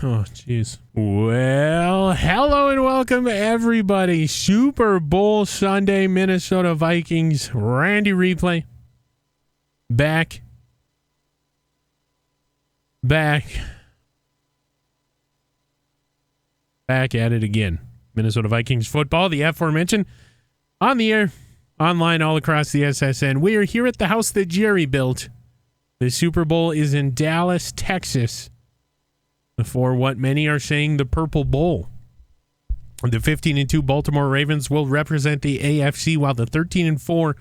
Oh, jeez. Well, hello and welcome, everybody. Super Bowl Sunday, Minnesota Vikings. Randy Replay. Back at it again. Minnesota Vikings football, the aforementioned, on the air, online, all across the SSN. We are here at the house that Jerry built. The Super Bowl is in Dallas, Texas, for what many are saying the Purple Bowl. The 15-2 Baltimore Ravens will represent the AFC, while the 13-4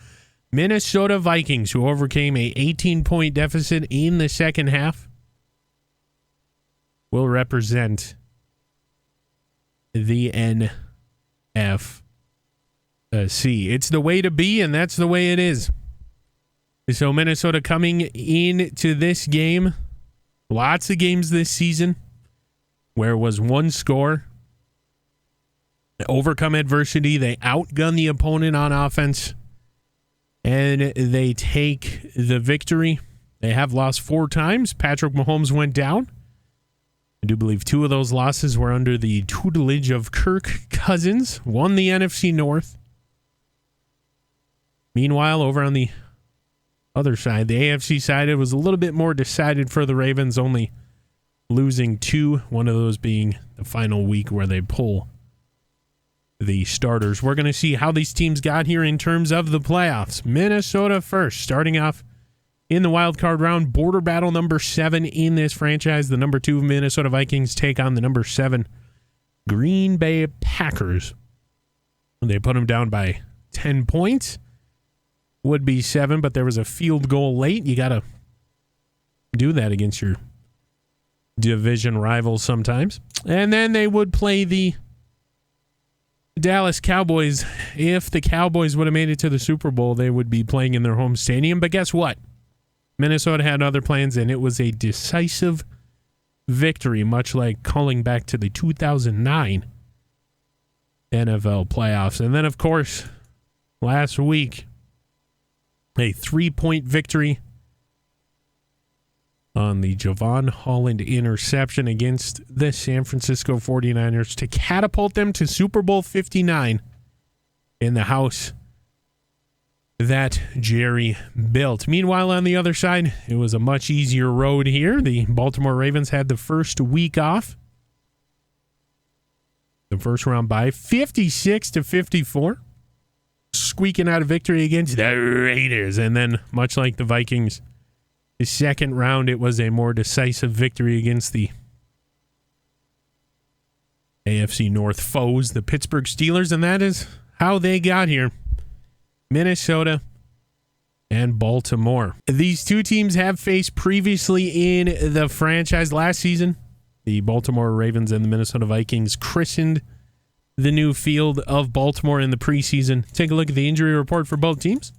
Minnesota Vikings, who overcame a 18-point deficit in the second half, will represent the NFC. It's the way to be, and that's the way it is. So Minnesota coming into this game, lots of games this season where it was one score. They overcome adversity. They outgun the opponent on offense, and they take the victory. They have lost 4 times. Patrick Mahomes went down. I do believe 2 of those losses were under the tutelage of Kirk Cousins. Won the NFC North. Meanwhile, over on the other side, the AFC side, it was a little bit more decided for the Ravens, only losing 2, one of those being the final week where they pull the starters. We're going to see how these teams got here in terms of the playoffs. Minnesota first, starting off in the wild card round, border battle number 7 in this franchise. The number 2 Minnesota Vikings take on the number 7 Green Bay Packers. They put them down by 10 points. Would be 7, but there was a field goal late. You got to do that against your division rivals sometimes. And then they would play the Dallas Cowboys. If the Cowboys would have made it to the Super Bowl, they would be playing in their home stadium. But guess what? Minnesota had other plans, and it was a decisive victory, much like calling back to the 2009 NFL playoffs. And then, of course, last week, a 3-point victory on the Javon Holland interception against the San Francisco 49ers to catapult them to Super Bowl 59 in the house that Jerry built. Meanwhile, on the other side, it was a much easier road here. The Baltimore Ravens had the first week off. The first round bye, 56-54. Squeaking out a victory against the Raiders. And then, much like the Vikings, the second round, it was a more decisive victory against the AFC North foes, the Pittsburgh Steelers. And that is how they got here. Minnesota and Baltimore. These two teams have faced previously in the franchise last season. The Baltimore Ravens and the Minnesota Vikings christened the new field of Baltimore in the preseason. Take a look at the injury report for both teams.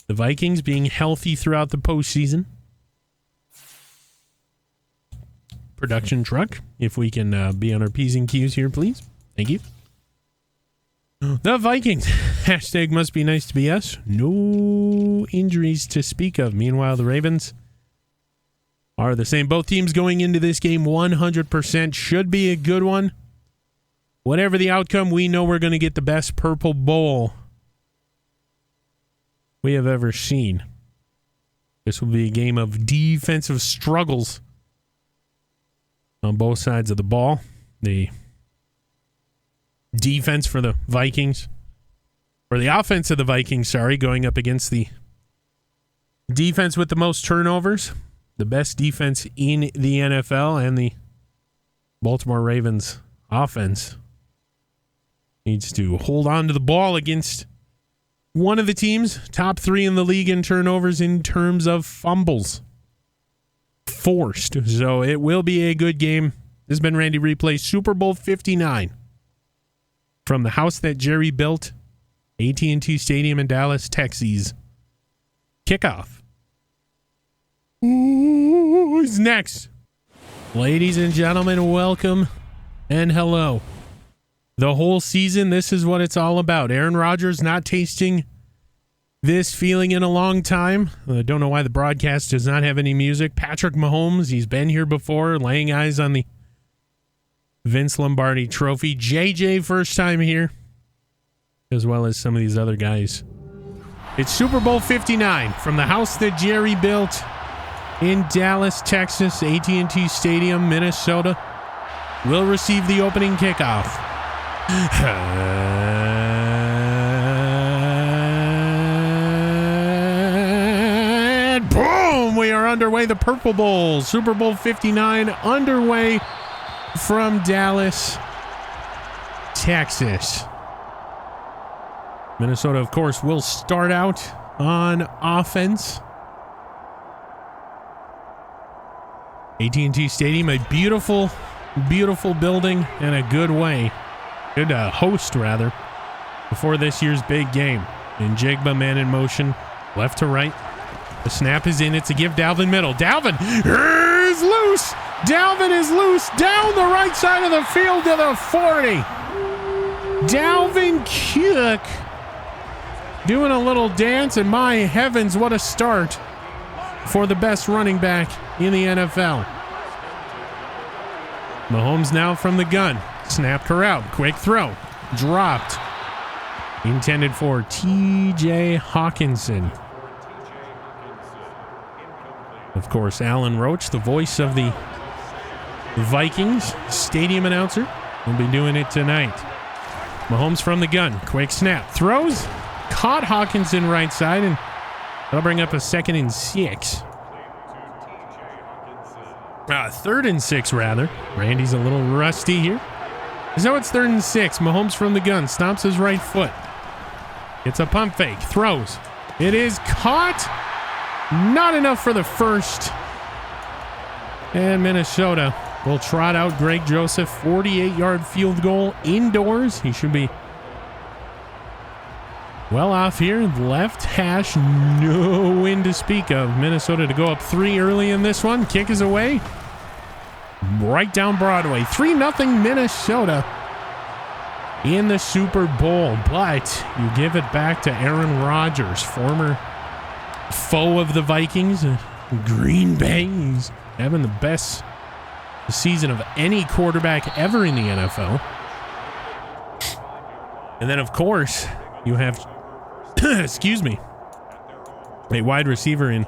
The Vikings being healthy throughout the postseason. Production truck, if we can be on our P's and Q's here, please. Thank you. The Vikings. Hashtag must be nice to be us. No injuries to speak of. Meanwhile, the Ravens are the same. Both teams going into this game 100%. Should be a good one. Whatever the outcome, we know we're going to get the best Purple Bowl we have ever seen. This will be a game of defensive struggles on both sides of the ball. The defense for the Vikings, or the offense of the Vikings, going up against the defense with the most turnovers, the best defense in the NFL, and the Baltimore Ravens offense needs to hold on to the ball against one of the teams, top 3 in the league in turnovers in terms of fumbles forced. So it will be a good game. This has been Randy Replay, Super Bowl 59. From the house that Jerry built, AT&T Stadium in Dallas, Texas. Kickoff. Who's next? Ladies and gentlemen, welcome and hello. The whole season, this is what it's all about. Aaron Rodgers not tasting this feeling in a long time. I don't know why the broadcast does not have any music. Patrick Mahomes, he's been here before, laying eyes on the Vince Lombardi trophy. JJ, first time here, as well as some of these other guys. It's Super Bowl 59 from the house that Jerry built in Dallas, Texas. AT&T Stadium, Minnesota will receive the opening kickoff. And boom, we are underway. The Purple Bowl, Super Bowl 59 underway from Dallas, Texas. Minnesota, of course, will start out on offense. AT&T Stadium, a beautiful, beautiful building and a good way. Good host, rather, before this year's big game. And Jigba, man in motion, left to right. The snap is in. It's a give. Dalvin middle. Dalvin is loose. Dalvin is loose down the right side of the field to the 40. Dalvin Cook doing a little dance, and my heavens, what a start for the best running back in the NFL. Mahomes now from the gun. Snapped her out. Quick throw. Dropped. Intended for TJ Hawkinson. Of course, Alan Roach, the voice of the Vikings stadium announcer, will be doing it tonight. Mahomes from the gun. Quick snap. Throws. Caught Hawkinson right side, and that'll bring up a 2nd and 6. 3rd and 6, rather. Randy's a little rusty here. So it's 3rd and 6. Mahomes from the gun. Stomps his right foot. It's a pump fake. Throws. It is caught. Not enough for the first. And Minnesota will trot out Greg Joseph. 48-yard field goal indoors. He should be well off here. Left hash. No win to speak of. Minnesota to go up 3 early in this one. Kick is away. Right down Broadway. 3-0 Minnesota in the Super Bowl. But you give it back to Aaron Rodgers, former foe of the Vikings. Green Bay. He's having the best season of any quarterback ever in the NFL. And then, of course, you have excuse me, a wide receiver in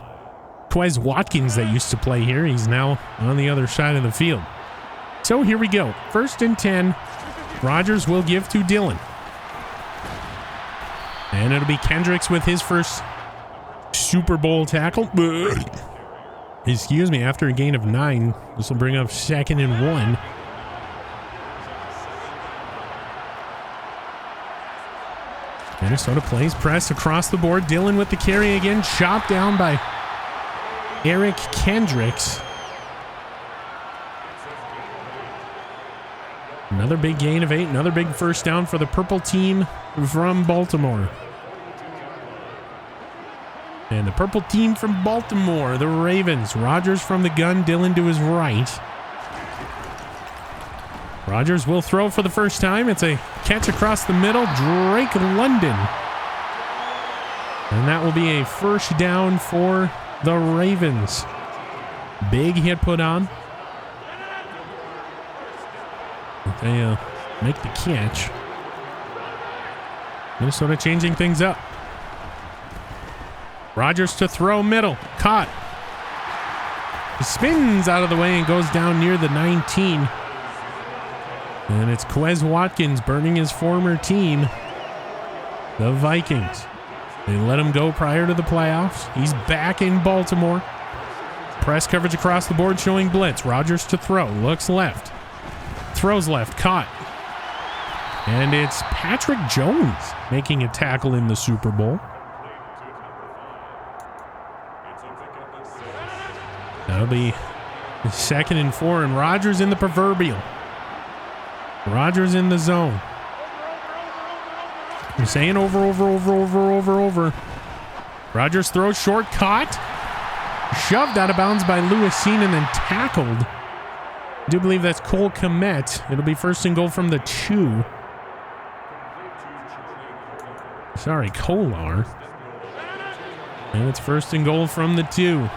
Quez Watkins that used to play here. He's now on the other side of the field. So here we go. 1st and 10. Rodgers will give to Dillon. And it'll be Kendricks with his first Super Bowl tackle. Excuse me, after a gain of 9. This will bring up 2nd and 1. Minnesota plays press across the board. Dillon with the carry again. Chopped down by Eric Kendricks. Another big gain of 8. Another big first down for the purple team from Baltimore. And the purple team from Baltimore, the Ravens. Rodgers from the gun. Dillon to his right. Rodgers will throw for the first time. It's a catch across the middle. Drake London. And that will be a first down for the Ravens. Big hit put on. They make the catch. Minnesota changing things up. Rodgers to throw middle. Caught. He spins out of the way and goes down near the 19. And it's Quez Watkins burning his former team, the Vikings. They let him go prior to the playoffs. He's back in Baltimore. Press coverage across the board showing blitz. Rodgers to throw. Looks left. Throws left. Caught. And it's Patrick Jones making a tackle in the Super Bowl. That'll be 2nd and 4, and Rodgers in the proverbial. Rodgers in the zone. I'm saying over. Rodgers throws short, caught. Shoved out of bounds by Lewis Cine and then tackled. I do believe that's Cole Kmet. It'll be 1st and goal from the 2. Sorry, Kolar. And it's 1st and goal from the 2.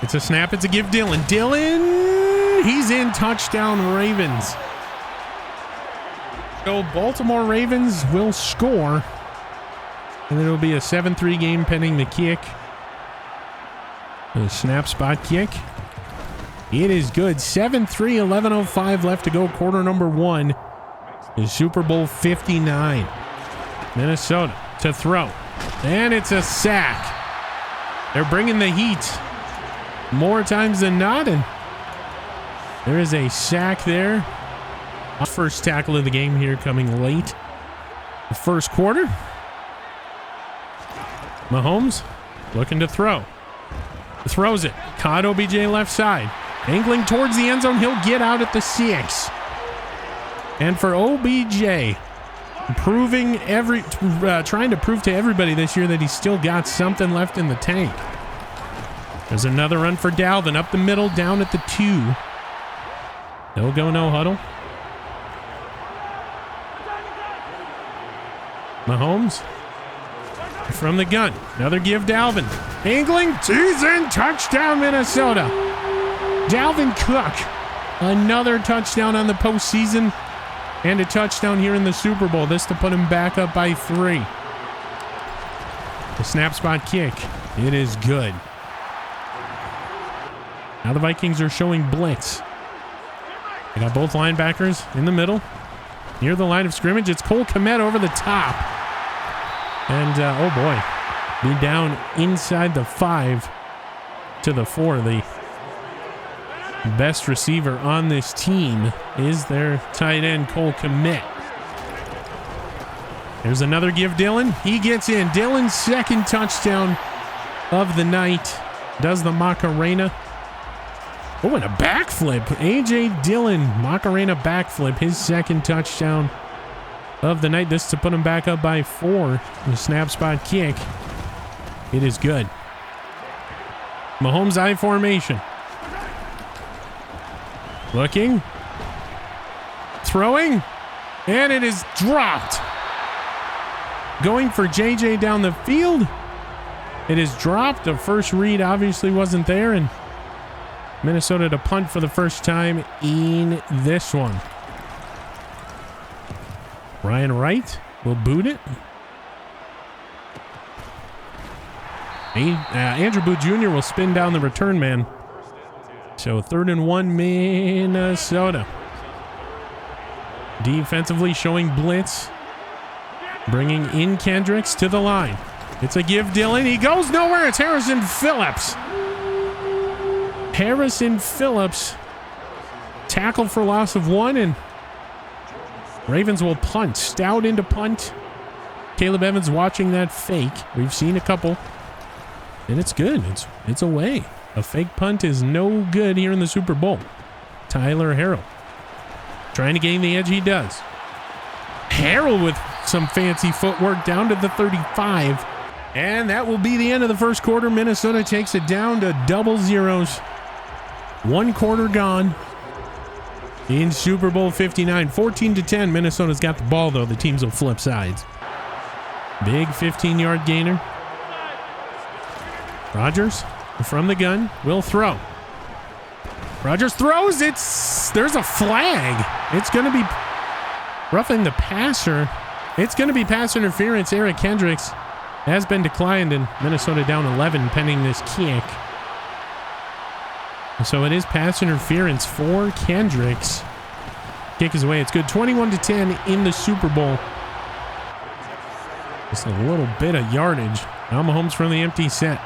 It's a snap. It's a give Dylan. Dylan, he's in. Touchdown Ravens. So Baltimore Ravens will score. And it'll be a 7-3 game pending the kick. The snap spot kick. It is good. 7-3, 11:05 left to go. Quarter number 1. The Super Bowl 59. Minnesota to throw. And it's a sack. They're bringing the heat more times than not. And there is a sack there. First tackle of the game here coming late. The first quarter. Mahomes looking to throw. Throws it. Caught OBJ left side. Angling towards the end zone. He'll get out at the 6. And for OBJ, trying to prove to everybody this year that he's still got something left in the tank. There's another run for Dalvin up the middle, down at the 2. They'll go no huddle. Mahomes from the gun. Another give Dalvin. Angling. He's in. Touchdown Minnesota. Dalvin Cook. Another touchdown on the postseason. And a touchdown here in the Super Bowl. This to put him back up by 3. The snap spot kick. It is good. Now the Vikings are showing blitz. They got both linebackers in the middle. Near the line of scrimmage. It's Cole Kmet over the top. And, oh boy. Be down inside the 5 to the 4. The best receiver on this team is their tight end, Cole Kmet. There's another give Dylan. He gets in. Dylan's second touchdown of the night. Does the Macarena. Oh, and a backflip. A.J. Dillon, Macarena backflip. His second touchdown of the night. This to put him back up by 4. The snap spot kick. It is good. Mahomes I formation. Looking. Throwing. And it is dropped. Going for JJ down the field. It is dropped. The first read obviously wasn't there. And Minnesota to punt for the first time in this one. Ryan Wright will boot it. Andrew Booth Jr. will spin down the return man. So 3rd and 1 Minnesota. Defensively showing blitz. Bringing in Kendricks to the line. It's a give Dylan. He goes nowhere. It's Harrison Phillips. Harrison Phillips. Tackle for loss of 1, and Ravens will punt. Stout into punt. Caleb Evans watching that fake. We've seen a couple. And it's good. It's away. A fake punt is no good here in the Super Bowl. Tyler Harrell. Trying to gain the edge. He does. Harrell with some fancy footwork down to the 35. And that will be the end of the first quarter. Minnesota takes it down to double zeros. 1 quarter gone in Super Bowl 59. 14-10. Minnesota's got the ball, though. The teams will flip sides. Big 15-yard gainer. Rodgers from the gun will throw. Rodgers throws. There's a flag. It's going to be roughing the passer. It's going to be pass interference. Eric Kendricks has been declined, and Minnesota down 11 pending this kick. So it is pass interference for Kendricks. Kick is away. It's good. 21-10 in the Super Bowl. Just a little bit of yardage. Now Mahomes from the empty set.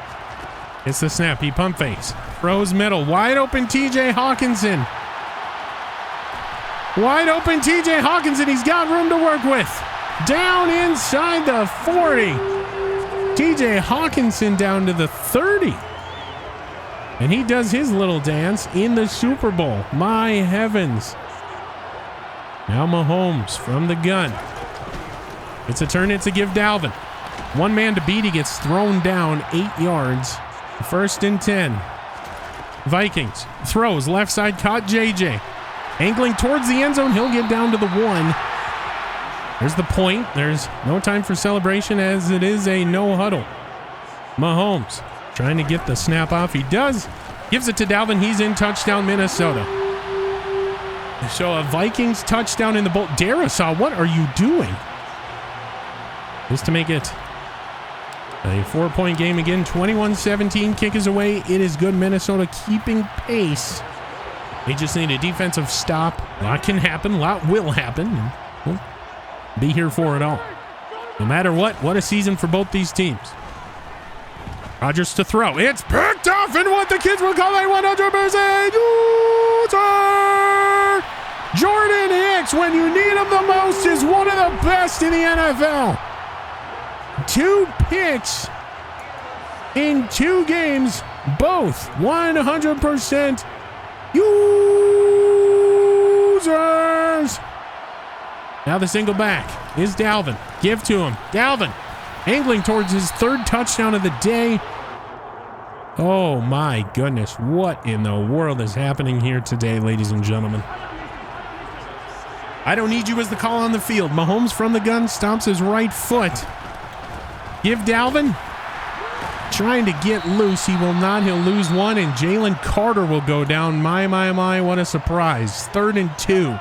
It's the snap. He pump fakes. Throws middle. Wide open TJ Hawkinson. Wide open TJ Hawkinson. He's got room to work with. Down inside the 40. TJ Hawkinson down to the 30. And he does his little dance in the Super Bowl. My heavens. Now Mahomes from the gun. It's a turn. It's a give Dalvin. One man to beat. He gets thrown down 8 yards. 1st and 10. Vikings. Throws. Left side. Caught JJ. Angling towards the end zone. He'll get down to the 1. There's the point. There's no time for celebration as it is a no huddle. Mahomes trying to get the snap off. He does. Gives it to Dalvin. He's in. Touchdown, Minnesota. So a Vikings touchdown in the bowl. Darisaw, what are you doing? Just to make it a 4-point game again. 21-17. Kick is away. It is good. Minnesota keeping pace. They just need a defensive stop. A lot can happen. A lot will happen. We'll be here for it all. No matter what a season for both these teams. Rodgers to throw. It's picked off in what the kids will call a 100% user. Jordan Hicks, when you need him the most, is one of the best in the NFL. 2 picks in 2 games, both 100% users. Now the single back is Dalvin. Give to him. Dalvin angling towards his 3rd touchdown of the day. Oh my goodness. What in the world is happening here today, ladies and gentlemen? I don't need you as the call on the field. Mahomes from the gun stomps his right foot. Give Dalvin. Trying to get loose. He will not. He'll lose 1, and Jalen Carter will go down. My, what a surprise. 3rd and 2.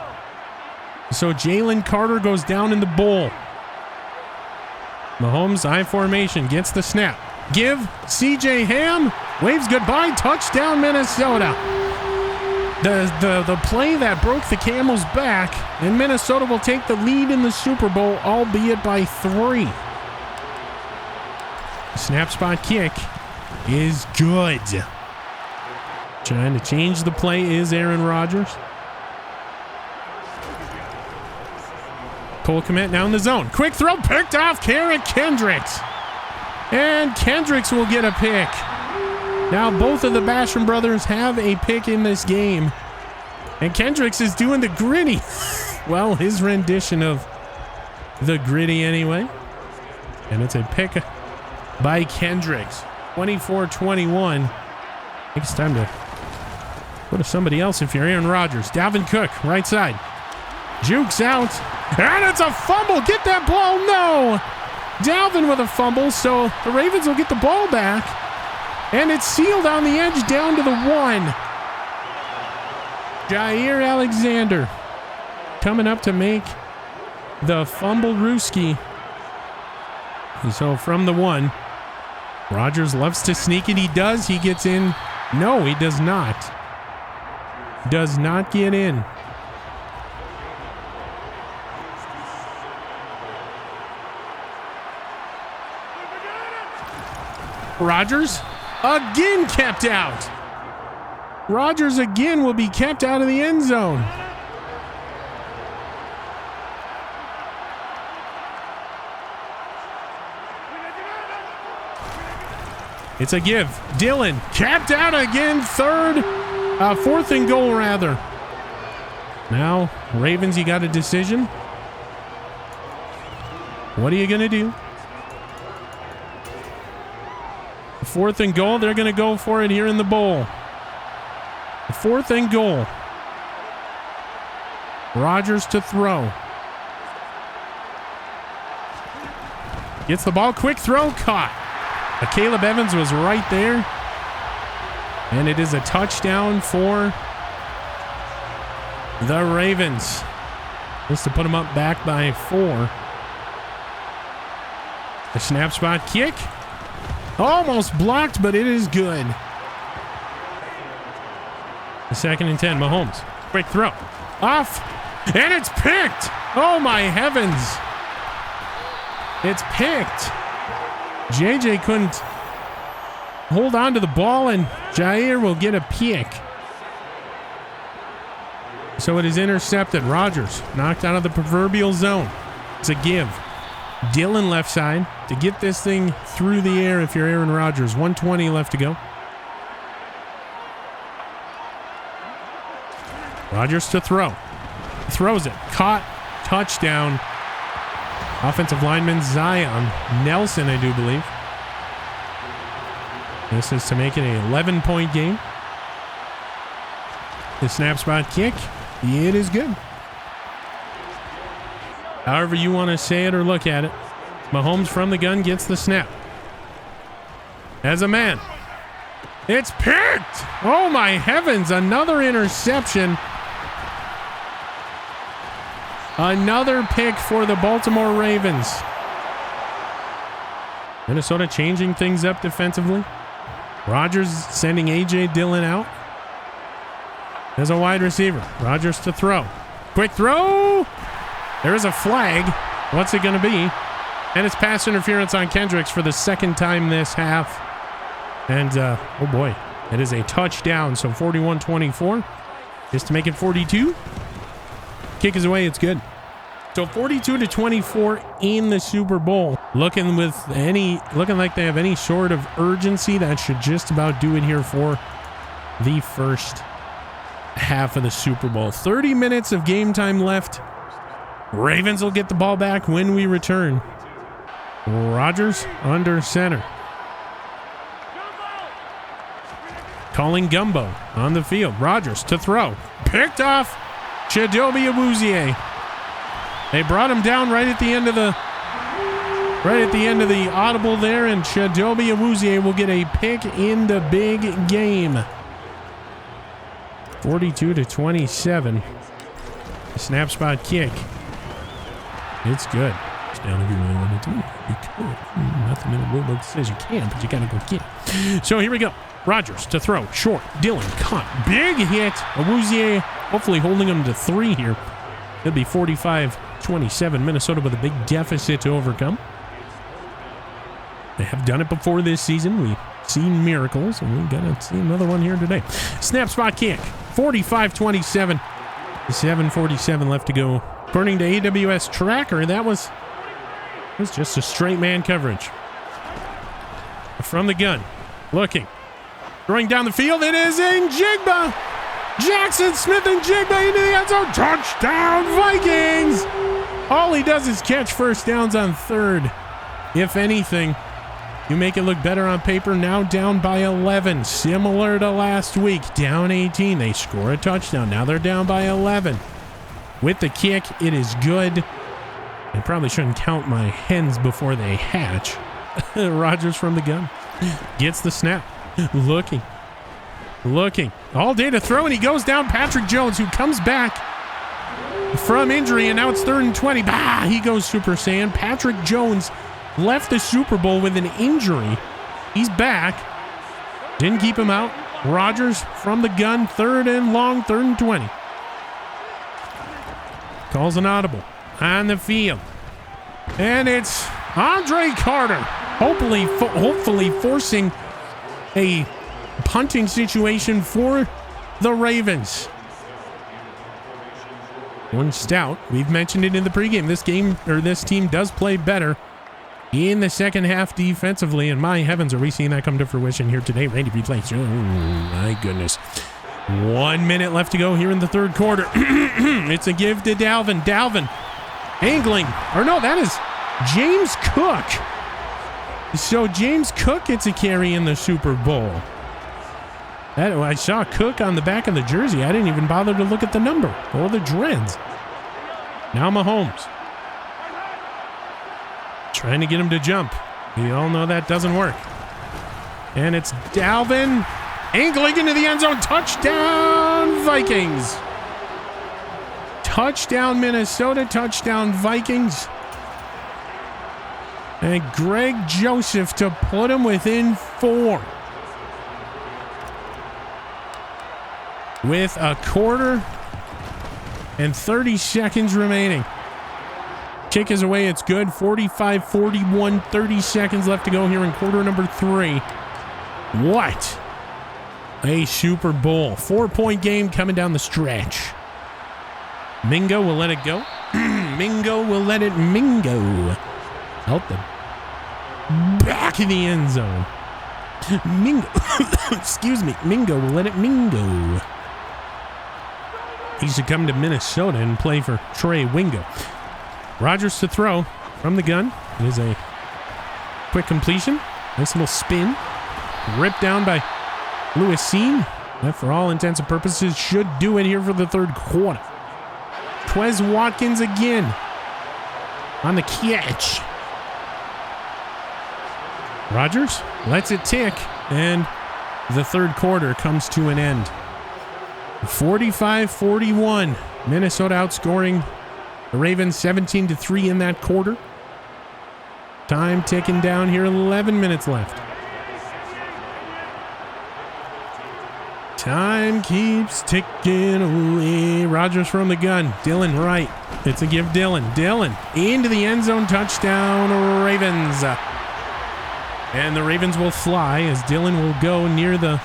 So Jalen Carter goes down in the bowl. Mahomes, I formation, gets the snap. Give CJ Ham. Waves goodbye. Touchdown, Minnesota. The play that broke the camel's back, and Minnesota will take the lead in the Super Bowl, albeit by 3. Snap spot kick is good. Trying to change the play is Aaron Rodgers. Cole Kmet now in the zone. Quick throw picked off Kendricks. And Kendricks will get a pick. Now both of the Basham brothers have a pick in this game. And Kendricks is doing the gritty. Well, his rendition of the gritty anyway. And it's a pick by Kendricks. 24-21. I think it's time to go to somebody else if you're Aaron Rodgers. Dalvin Cook, right side. Jukes out. And it's a fumble. Get that ball. No. Dalvin with a fumble. So the Ravens will get the ball back. And it's sealed on the edge down to the 1. Jair Alexander coming up to make the fumble Rooski. So from the 1, Rodgers loves to sneak it. He does. He gets in. No, he does not. Does not get in. Rodgers again kept out. Rodgers again will be kept out of the end zone. It's a give. Dillon capped out again. 4th and goal rather. Now, Ravens, you got a decision. What are you going to do? 4th and goal. They're going to go for it here in the bowl. 4th and goal. Rodgers to throw. Gets the ball. Quick throw. Caught. Caleb Evans was right there. And it is a touchdown for the Ravens. Just to put them up back by 4. The snap spot kick. Almost blocked, but it is good. The 2nd and 10. Mahomes. Quick throw. Off. And it's picked. Oh, my heavens. It's picked. JJ couldn't hold on to the ball, and Jair will get a pick. So it is intercepted. Rodgers knocked out of the proverbial zone. It's a give. Dillon left side to get this thing through the air if you're Aaron Rodgers. 1:20 left to go. Rodgers to throw. Throws it. Caught. Touchdown. Offensive lineman Zion Nelson, I do believe. This is to make it an 11-point game. The snap spot kick. It is good. However you want to say it or look at it. Mahomes from the gun gets the snap. As a man. It's picked! Oh my heavens, another interception. Another pick for the Baltimore Ravens. Minnesota changing things up defensively. Rodgers sending A.J. Dillon out as a wide receiver. Rodgers to throw. Quick throw! There is a flag. What's it going to be? And it's pass interference on Kendricks for the second time this half. And, oh boy, it is a touchdown. So 41-24 just to make it 42. Kick is away. It's good. So 42-24 in the Super Bowl. Looking like they have any sort of urgency. That should just about do it here for the first half of the Super Bowl. 30 minutes of game time left. Ravens will get the ball back when we return. Rodgers under center. Calling Gumbo on the field. Rodgers to throw. Picked off. Chidobe Awuzie. They brought him down right at the end of the audible there, and Chidobe Awuzie will get a pick in the big game. 42-27. Snap spot kick. It's good. It's down if you really wanted to. You could. Nothing in the rule book says you can, but you gotta go get it. So here we go. Rodgers to throw. Short. Dillon caught. Big hit. Awuzie hopefully holding him to 3 here. It'll be 45-27. Minnesota with a big deficit to overcome. They have done it before this season. We've seen miracles, and we've got to see another one here today. Snap spot kick. 45-27. 7:47 left to go. According to AWS Tracker, that was just a straight man coverage. From the gun. Looking. Throwing down the field. It is in Jigba. Jackson Smith and Jigba into the end zone. Touchdown, Vikings. All he does is catch first downs on third. If anything, you make it look better on paper. Now down by 11. Similar to last week. Down 18. They score a touchdown. Now they're down by 11. With the kick, it is good. I probably shouldn't count my hens before they hatch. Rodgers from the gun. Gets the snap. Looking. All day to throw, and he goes down. Patrick Jones, who comes back from injury, and now it's 3rd and 20. Bah! He goes Super Saiyan. Patrick Jones left the Super Bowl with an injury. He's back. Didn't keep him out. Rodgers from the gun. 3rd and long. 3rd and 20. Calls an audible on the field. And it's Andre Carter. Hopefully forcing a punting situation for the Ravens. One stout. We've mentioned it in the pregame. This team does play better in the second half defensively, and my heavens, are we seeing that come to fruition here today? Randy replays. Oh, my goodness. 1 minute left to go here in the third quarter. It's a give to Dalvin. Dalvin angling. Or no, that is James Cook. So James Cook gets a carry in the Super Bowl. I saw Cook on the back of the jersey. I didn't even bother to look at the number or the dreads. Now Mahomes. Trying to get him to jump. We all know that doesn't work. And it's Dalvin angling into the end zone. Touchdown, Vikings. Touchdown, Minnesota. Touchdown, Vikings. And Greg Joseph to put him within 4. With a quarter and 30 seconds remaining. Kick is away. It's good. 45-41. 30 seconds left to go here in quarter number 3. What a Super Bowl. 4-point game coming down the stretch. Mingo will let it go. Mingo will let it mingo. Out the back of the end zone. Mingo. Excuse me. Mingo will let it mingo. He should come to Minnesota and play for Trey Wingo. Rodgers to throw from the gun. It is a quick completion. Nice little spin. Ripped down by Lewis Seen. That, for all intents and purposes, should do it here for the third quarter. Quez Watkins again. on the catch. Rodgers lets it tick, and the third quarter comes to an end. 45-41. Minnesota outscoring the Ravens 17-3 in that quarter. Time ticking down here, 11 minutes left. Time keeps ticking away. Rodgers from the gun. Dillon right. It's a give Dillon. Dillon into the end zone. Touchdown Ravens. And the Ravens will fly as Dillon will go near the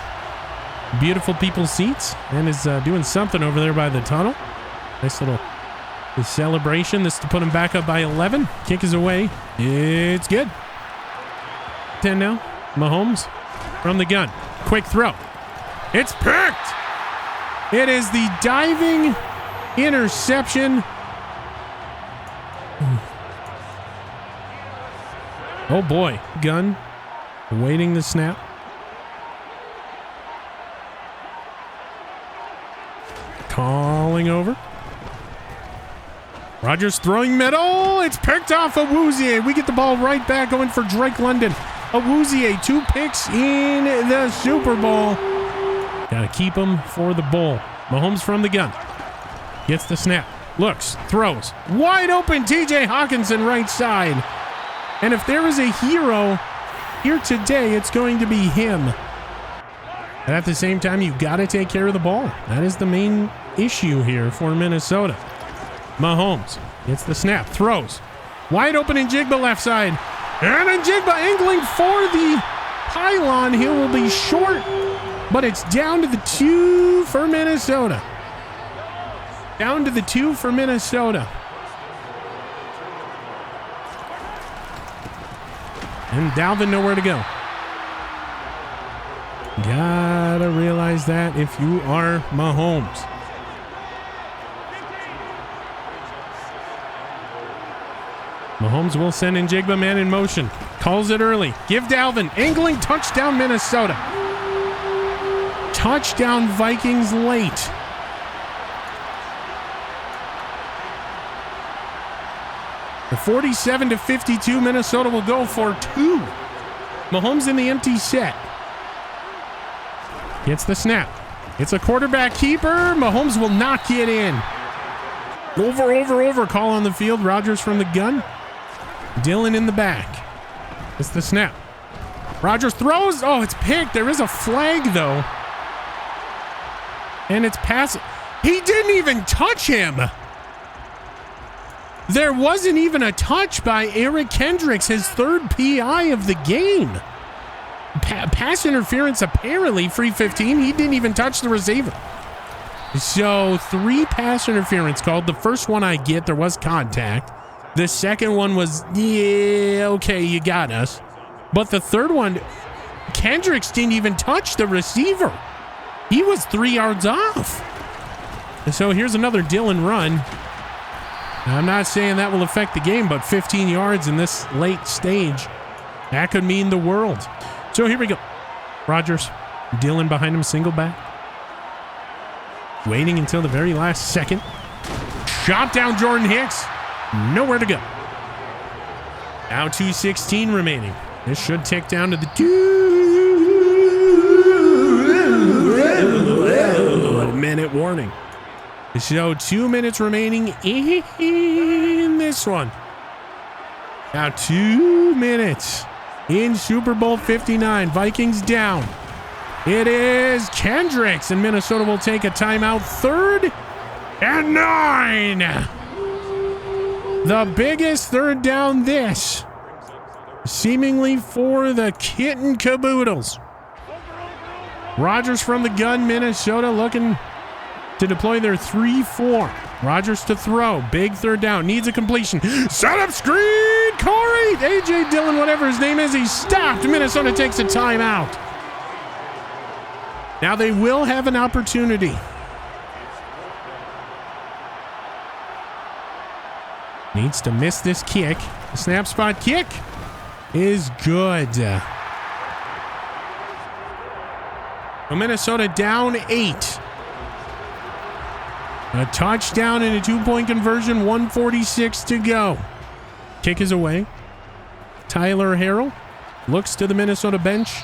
beautiful people's seats and is doing something over there by the tunnel. Nice little celebration. This to put him back up by 11. Kick is away. It's good. 10 now. Mahomes from the gun. Quick throw. It's picked. It is the diving interception. Oh boy. Gun awaiting the snap. Calling over. Rodgers throwing middle. It's picked off Awuzie. We get the ball right back going for Drake London. Awuzie, 2 picks in the Super Bowl. Got to keep him for the bowl. Mahomes from the gun. Gets the snap. Looks. Throws. Wide open TJ Hawkinson right side. And if there is a hero here today, it's going to be him. But at the same time, you got to take care of the ball. That is the main issue here for Minnesota. Mahomes gets the snap. Throws. Wide open Njigba left side. And Njigba angling for the pylon. He will be short. But it's down to the 2 for Minnesota. Down to the 2 for Minnesota. And Dalvin nowhere to go. Gotta realize that if you are Mahomes. Mahomes will send Njigba man in motion. Calls it early. Give Dalvin. Angling touchdown Minnesota. Touchdown Vikings late. The 47-52 Minnesota will go for 2. Mahomes in the empty set. Gets the snap. It's a quarterback keeper. Mahomes will not get in. Over. Call on the field. Rodgers from the gun. Dillon in the back. It's the snap. Rodgers throws. Oh, it's picked. There is a flag, though. And it's pass. He didn't even touch him. There wasn't even a touch by Eric Kendricks, his 3rd PI of the game. Pass interference, apparently, free 15. He didn't even touch the receiver. So 3 pass interference called. The first one I get, there was contact. The second one was, yeah, okay, you got us. But the third one, Kendricks didn't even touch the receiver. He was 3 yards off. So here's another Dillon run. I'm not saying that will affect the game, but 15 yards in this late stage, that could mean the world. So here we go. Rodgers, Dillon behind him, single back. Waiting until the very last second. Shot down Jordan Hicks. Nowhere to go. Now 2:16 remaining. This should tick down to the 2-minute warning. So 2 minutes remaining in this one. Now 2 minutes in Super Bowl 59. Vikings down. It is Kendricks, and Minnesota will take a timeout. 3rd and 9. The biggest third down this. Seemingly for the kitten caboodles. Rodgers from the gun. Minnesota looking to deploy their 3-4. Rodgers to throw. Big 3rd down. Needs a completion. Set up screen. Corey. A.J. Dillon, whatever his name is, he's stopped. Minnesota takes a timeout. Now they will have an opportunity. Needs to miss this kick. The snap spot kick is good. So Minnesota down 8. A touchdown and a 2-point conversion, 1:46 to go. Kick is away. Tyler Harrell looks to the Minnesota bench,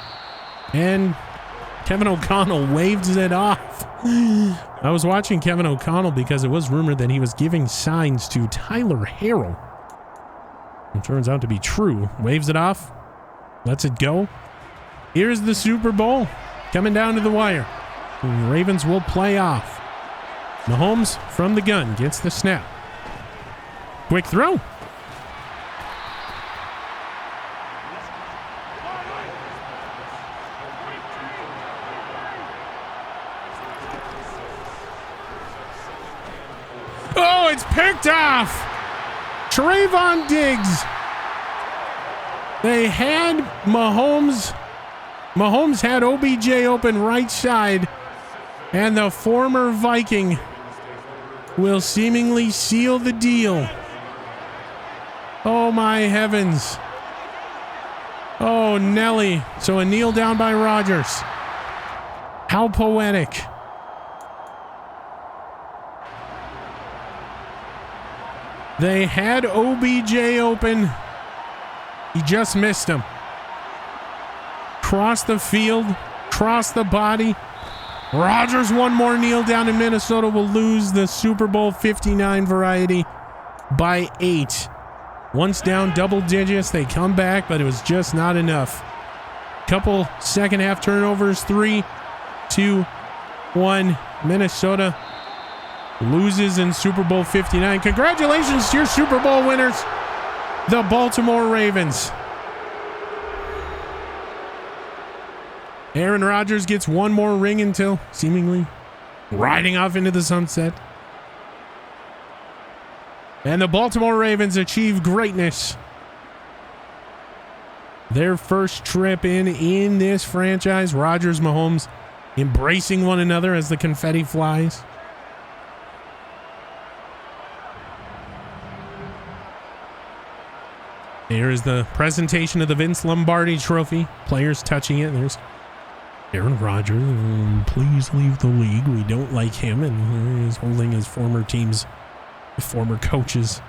and Kevin O'Connell waves it off. I was watching Kevin O'Connell because it was rumored that he was giving signs to Tyler Harrell. It turns out to be true. Waves it off. Lets it go. Here's the Super Bowl coming down to the wire. The Ravens will play off. Mahomes from the gun gets the snap. Quick throw. Oh, it's picked off. Trayvon Diggs. They had Mahomes. Mahomes had OBJ open right side, and the former Viking will seemingly seal the deal. Oh my heavens. Oh, Nelly. So a kneel down by Rodgers. How poetic. They had OBJ open. He just missed him. Cross the field, cross the body. Rodgers one more kneel down, and Minnesota will lose the Super Bowl 59 variety by 8. Once down double digits, they come back, but it was just not enough. Couple second half turnovers, 3, 2, 1. Minnesota loses in Super Bowl 59. Congratulations to your Super Bowl winners, the Baltimore Ravens. Aaron Rodgers gets one more ring until seemingly riding off into the sunset. And the Baltimore Ravens achieve greatness. Their first trip in this franchise. Rodgers, Mahomes embracing one another as the confetti flies. Here is the presentation of the Vince Lombardi Trophy. Players touching it. There's Aaron Rodgers. Please leave the league. We don't like him. And he's holding his former team's, former coach's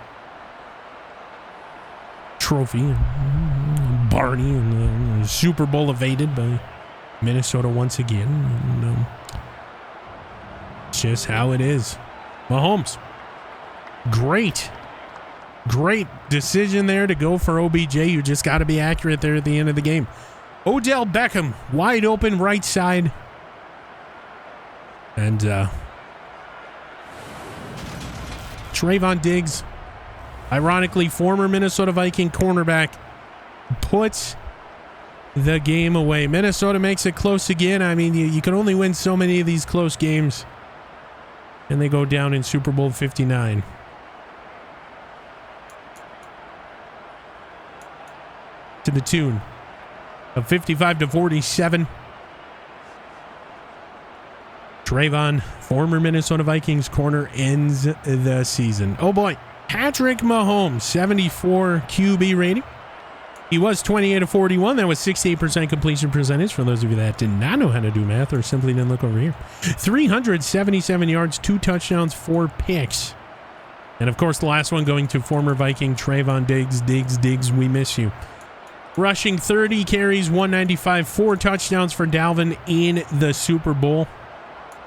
trophy. Barney and Super Bowl evaded by Minnesota once again. And, just how it is. Mahomes. Great decision there to go for OBJ. You just got to be accurate there at the end of the game. Odell Beckham, wide open right side. And Trayvon Diggs, ironically former Minnesota Viking cornerback, puts the game away. Minnesota makes it close again. I mean, you can only win so many of these close games. And they go down in Super Bowl 59. To the tune of 55-47. Trayvon, former Minnesota Vikings corner, ends the season. Oh boy, Patrick Mahomes, 74 QB rating. He was 28-41. That was 68% completion percentage. For those of you that did not know how to do math or simply didn't look over here. 377 yards, 2 touchdowns, 4 picks. And of course, the last one going to former Viking Trayvon Diggs. Diggs, we miss you. Rushing 30 carries, 195, 4 touchdowns for Dalvin in the Super Bowl.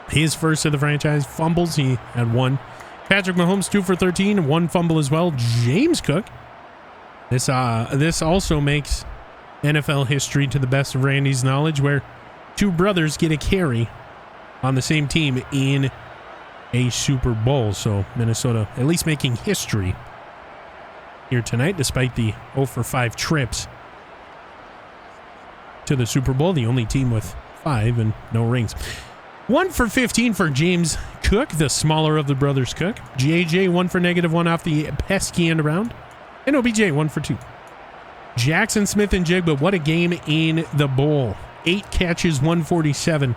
His first of the franchise. Fumbles, he had 1. Patrick Mahomes, 2 for 13, 1 fumble as well. James Cook. This also makes NFL history to the best of Randy's knowledge, where 2 brothers get a carry on the same team in a Super Bowl. So Minnesota at least making history here tonight, despite the 0 for 5 trips to the Super Bowl, the only team with 5 and no rings. 1 for 15 for James Cook, the smaller of the brothers Cook. JJ 1 for -1 off the pesky end around. And OBJ 1 for 2. Jackson Smith and Jigba, what a game in the bowl. 8 catches, 147,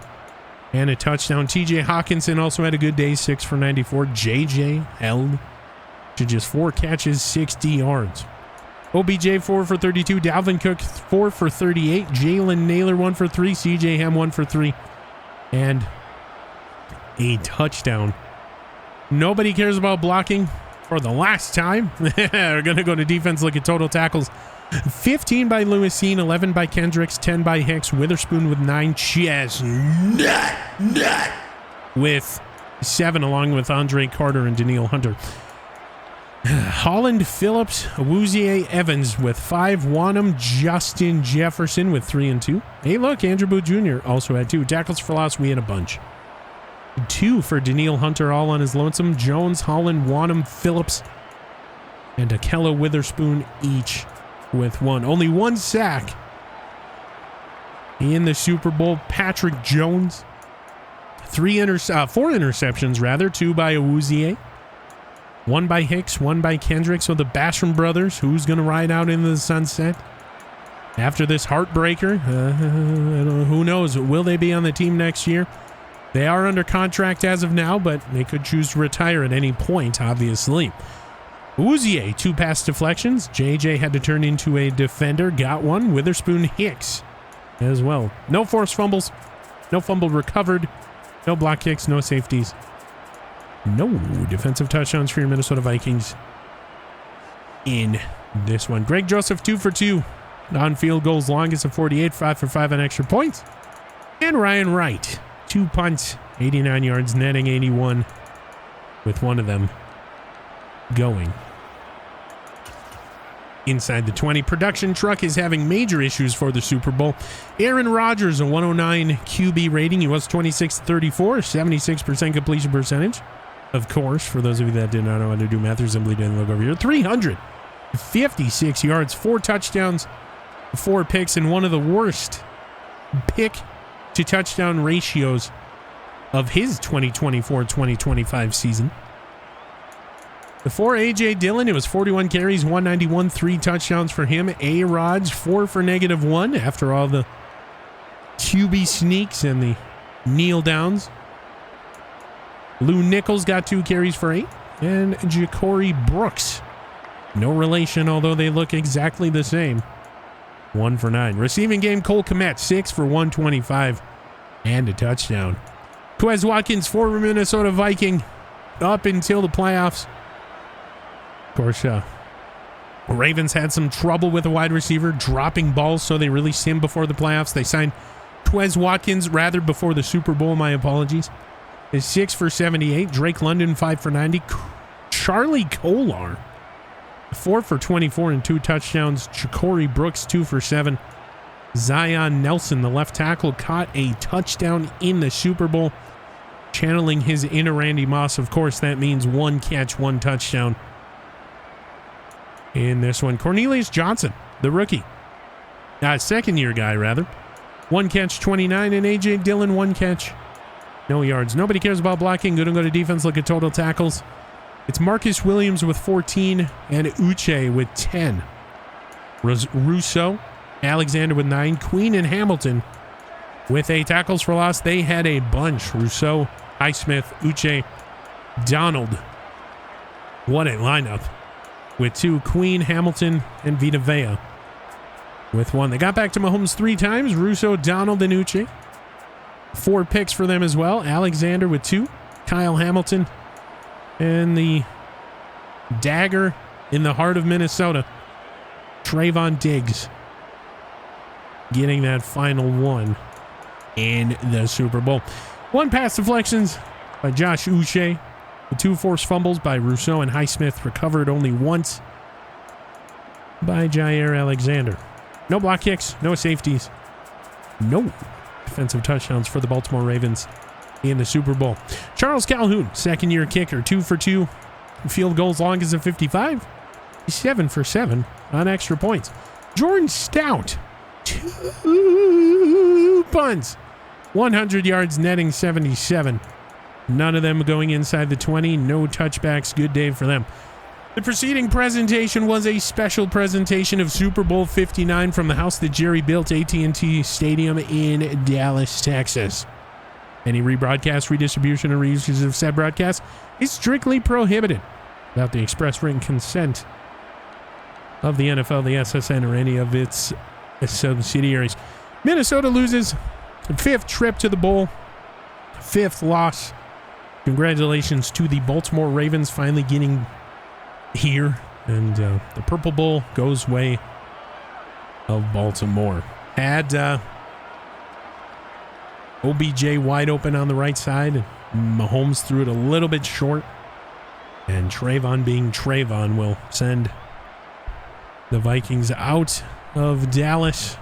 and a touchdown. TJ Hawkinson also had a good day, 6 for 94. JJ held to just 4 catches, 60 yards. OBJ 4 for 32. Dalvin Cook 4 for 38. Jalen Naylor 1 for 3. CJ Ham 1 for 3. And a touchdown. Nobody cares about blocking for the last time. We're going to go to defense, look at total tackles. 15 by Lewisine, 11 by Kendricks, 10 by Hicks, Witherspoon with 9, Chestnut with 7, along with Andre Carter and Daniil Hunter. Holland, Phillips, Awuzie, Evans with 5, Wanham, Justin Jefferson with 3 and 2. Hey, look, Andrew Booth Jr. also had 2. Tackles for loss, we had a bunch. 2 for Daniil Hunter, all on his lonesome. Jones, Holland, Wanham, Phillips, and Akella Witherspoon each with 1. Only 1 sack in the Super Bowl. Patrick Jones. 4 interceptions, rather. 2 by Awuzie. 1 by Hicks, 1 by Kendricks. So the Basham brothers, who's going to ride out into the sunset after this heartbreaker? Who knows? Will they be on the team next year? They are under contract as of now, but they could choose to retire at any point, obviously. Awuzie, 2 pass deflections. JJ had to turn into a defender. Got 1. Witherspoon, Hicks as well. No forced fumbles. No fumble recovered. No block kicks. No safeties. No defensive touchdowns for your Minnesota Vikings in this one. Greg Joseph, 2 for 2 on field goals, longest of 48, 5 for 5 on extra points. And Ryan Wright, 2 punts, 89 yards, netting 81, with 1 of them going inside the 20. Production truck is having major issues for the Super Bowl. Aaron Rodgers, a 109 QB rating. He was 26-34, 76% completion percentage. Of course, for those of you that did not know how to do math or simply didn't look over here. 356 yards, 4 touchdowns, 4 picks, and one of the worst pick to touchdown ratios of his 2024-2025 season. For A.J. Dillon, it was 41 carries, 191, 3 touchdowns for him. A-Rod's 4 for -1 after all the QB sneaks and the kneel downs. Lou Nichols got 2 carries for 8. And Ja'Cory Brooks, no relation, although they look exactly the same, 1 for 9. Receiving game, Cole Kmet, 6 for 125 and a touchdown. Quez Watkins, former Minnesota Viking, up until the playoffs. Of course, Ravens had some trouble with a wide receiver dropping balls, so they released him before the playoffs. They signed Quez Watkins rather before the Super Bowl. My apologies. Is 6 for 78. Drake London, 5 for 90. Charlie Kolar, 4 for 24 and 2 touchdowns. Ja'Cory Brooks, 2 for 7. Zion Nelson, the left tackle, caught a touchdown in the Super Bowl, channeling his inner Randy Moss. Of course, that means 1 catch, 1 touchdown in this one. Cornelius Johnson, the rookie, second-year guy, rather. 1 catch, 29, and A.J. Dillon, 1 catch, no yards. Nobody cares about blocking. Good to go to defense. Look at total tackles. It's Marcus Williams with 14 and Uche with 10. Rousseau, Alexander with 9. Queen and Hamilton with 8 tackles for loss. They had a bunch. Rousseau, Highsmith, Uche, Donald. What a lineup. With 2. Queen, Hamilton, and Vita Vea with 1. They got back to Mahomes 3 times. Rousseau, Donald, and Uche. 4 picks for them as well. Alexander with 2. Kyle Hamilton. And the dagger in the heart of Minnesota, Trayvon Diggs, getting that final 1 in the Super Bowl. 1 pass deflections by Josh Uche. The 2 forced fumbles by Rousseau and Highsmith, recovered only once by Jair Alexander. No block kicks, no safeties, no defensive touchdowns for the Baltimore Ravens in the Super Bowl. Charles Calhoun, second-year kicker, 2 for 2. Field goals, longest of 55. 7 for 7 on extra points. Jordan Stout, 2 punts, 100 yards, netting 77. None of them going inside the 20. No touchbacks. Good day for them. The preceding presentation was a special presentation of Super Bowl 59 from the house that Jerry built, AT&T Stadium in Dallas, Texas. Any rebroadcast, redistribution, or reusage of said broadcast is strictly prohibited without the express written consent of the NFL, the SSN, or any of its subsidiaries. Minnesota loses 5th trip to the bowl, 5th loss. Congratulations to the Baltimore Ravens finally getting here. And the Purple Bowl goes way of Baltimore. Had OBJ wide open on the right side. Mahomes threw it a little bit short. And Trayvon, being Trayvon, will send the Vikings out of Dallas.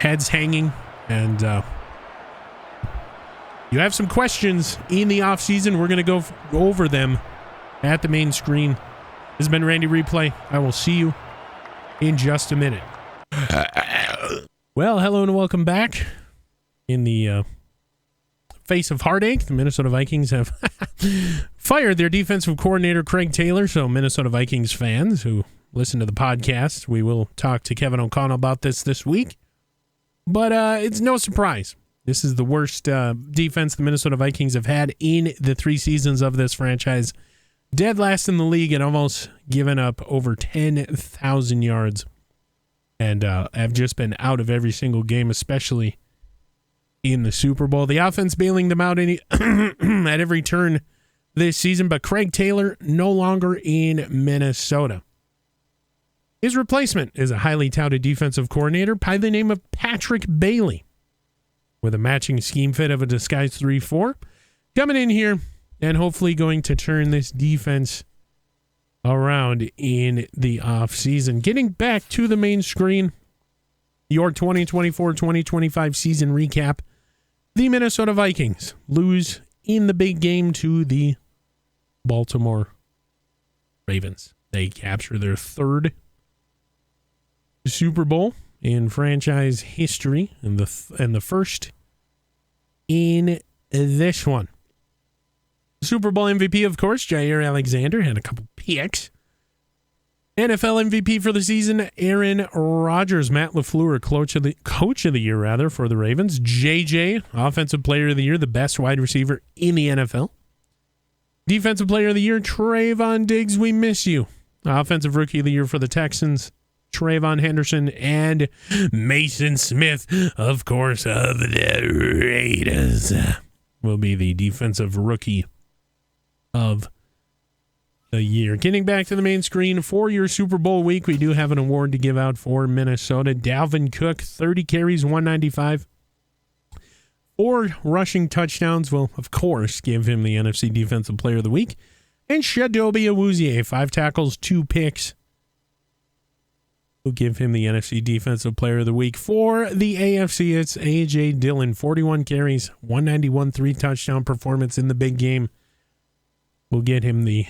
Heads hanging. And you have some questions in the offseason. We're going to go over them at the main screen. This has been Randy Replay. I will see you in just a minute. Well, hello and welcome back. In the face of heartache, the Minnesota Vikings have fired their defensive coordinator, Craig Taylor. So Minnesota Vikings fans who listen to the podcast, we will talk to Kevin O'Connell about this week. But it's no surprise. This is the worst defense the Minnesota Vikings have had in the 3 seasons of this franchise. Dead last in the league and almost given up over 10,000 yards. And have just been out of every single game, especially in the Super Bowl. The offense bailing them out at every turn this season, but Craig Taylor no longer in Minnesota. His replacement is a highly touted defensive coordinator by the name of Patrick Bailey, with a matching scheme fit of a disguised 3-4, coming in here and hopefully going to turn this defense around in the offseason. Getting back to the main screen, your 2024-2025 season recap. The Minnesota Vikings lose in the big game to the Baltimore Ravens. They capture their 3rd Super Bowl in franchise history, and the first in this one. Super Bowl MVP, of course, Jair Alexander, had a couple picks. NFL MVP for the season, Aaron Rodgers. Matt LaFleur, coach of the year, for the Ravens. JJ, Offensive Player of the Year, the best wide receiver in the NFL. Defensive Player of the Year, Trayvon Diggs, we miss you. Offensive Rookie of the Year for the Texans, Trayvon Henderson, and Mason Smith, of course, of the Raiders, will be the Defensive Rookie of the year. Getting back to the main screen, for your Super Bowl week, we do have an award to give out for Minnesota. Dalvin Cook, 30 carries, 195. 4 rushing touchdowns will, of course, give him the NFC Defensive Player of the Week. And Shadobi Awuzie, 5 tackles, 2 picks, will give him the NFC Defensive Player of the Week. For the AFC, it's A.J. Dillon, 41 carries, 191, 3-touchdown performance in the big game. We'll get him the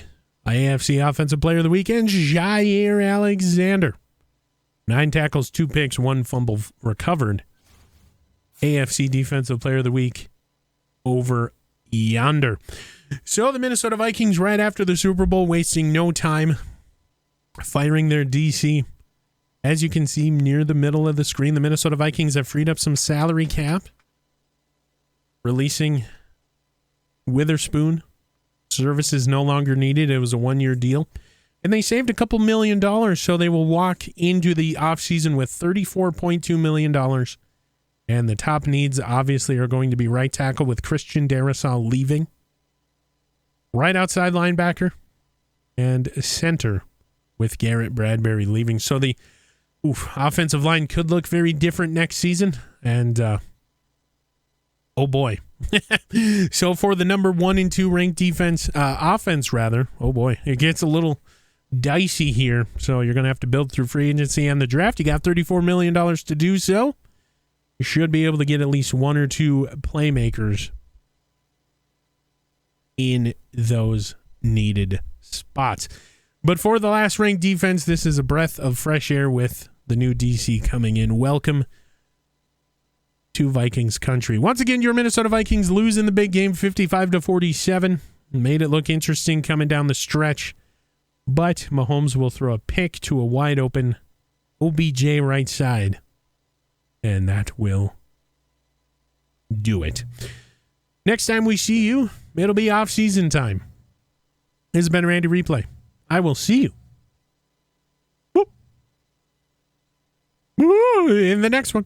AFC Offensive Player of the Week. And Jair Alexander, 9 tackles, 2 picks, 1 fumble recovered. AFC Defensive Player of the Week over yonder. So the Minnesota Vikings, right after the Super Bowl, wasting no time, firing their DC. As you can see near the middle of the screen, the Minnesota Vikings have freed up some salary cap, releasing Witherspoon. Services no longer needed. It was a 1-year deal. And they saved a couple $1 million, so they will walk into the offseason with $34.2 million. And the top needs, obviously, are going to be right tackle with Christian Darrisaw leaving, right outside linebacker, and center with Garrett Bradbury leaving. So the offensive line could look very different next season. And, oh boy. So for the number 1 and 2 ranked offense, oh boy, it gets a little dicey here. So you're going to have to build through free agency and the draft. You got $34 million to do so. You should be able to get at least 1 or 2 playmakers in those needed spots. But for the last ranked defense, this is a breath of fresh air with the new DC coming in. Welcome to Vikings country. Once again, your Minnesota Vikings lose in the big game, 55-47. Made it look interesting coming down the stretch, but Mahomes will throw a pick to a wide open OBJ right side, and that will do it. Next time we see you, it'll be off-season time. This has been Randy Replay. I will see you in the next one.